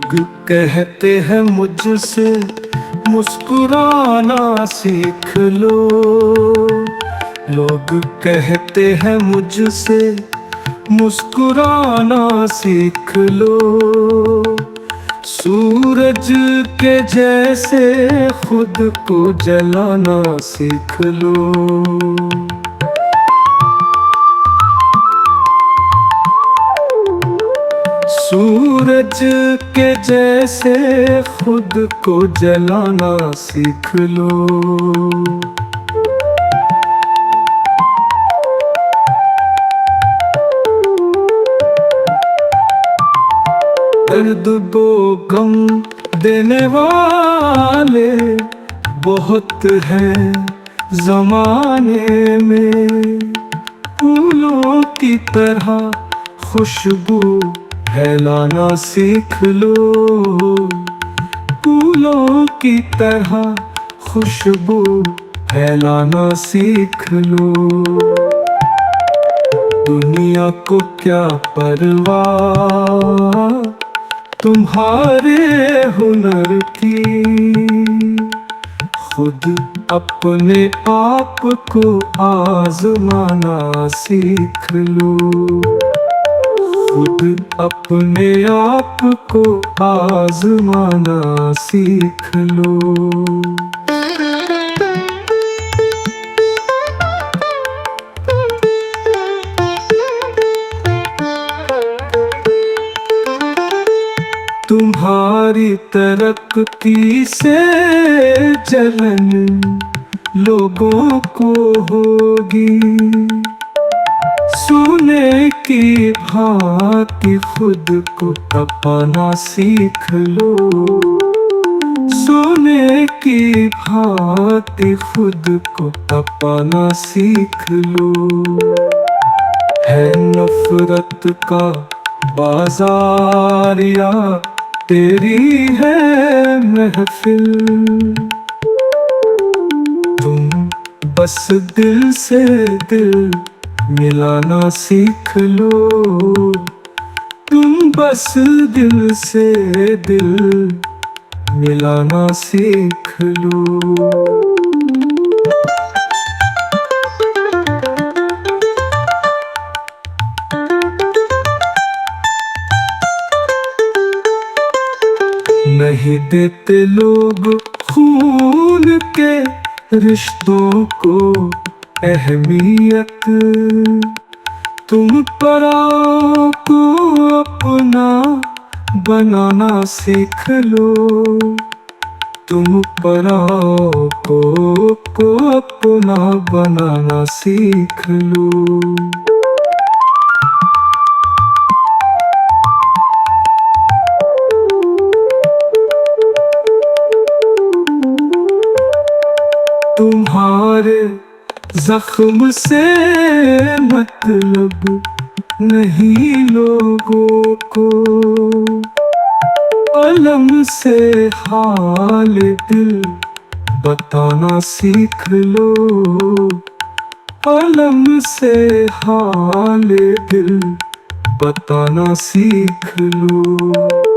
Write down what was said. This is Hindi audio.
लोग कहते हैं मुझसे मुस्कुराना सीख लो। लोग कहते हैं मुझसे मुस्कुराना सीख लो। सूरज के जैसे खुद को जलाना सीख लो। सूरज के जैसे खुद को जलाना सीख लो। दर्द को गम देने वाले बहुत हैं जमाने में। फूलों की तरह खुशबू फैलाना सीख लो। फूलों की तरह खुशबू फैलाना सीख लो। दुनिया को क्या परवाह तुम्हारे हुनर की। खुद अपने आप को आजमाना सीख लो। खुद अपने आप को आजमाना सीख लो। तुम्हारी तरक्की से जलन लोगों को होगी। सोने की भांति खुद को तपाना सीख लो। सोने की भांति खुद को तपाना सीख लो। है नफरत का बाजार या तेरी है महफिल। तुम बस दिल से दिल मिलाना सीख लो। तुम बस दिल से दिल मिलाना सीख लो। नहीं देते लोग खून के रिश्तों को अहमियत। तुम पराओं को अपना बनाना सीख लो। तुम पराओं को अपना बनाना सीख लो। तुम्हारे जख्म से मतलब नहीं लोगों को। अलम से हाल दिल बताना सीख लो। अलम से हाल दिल बताना सीख लो।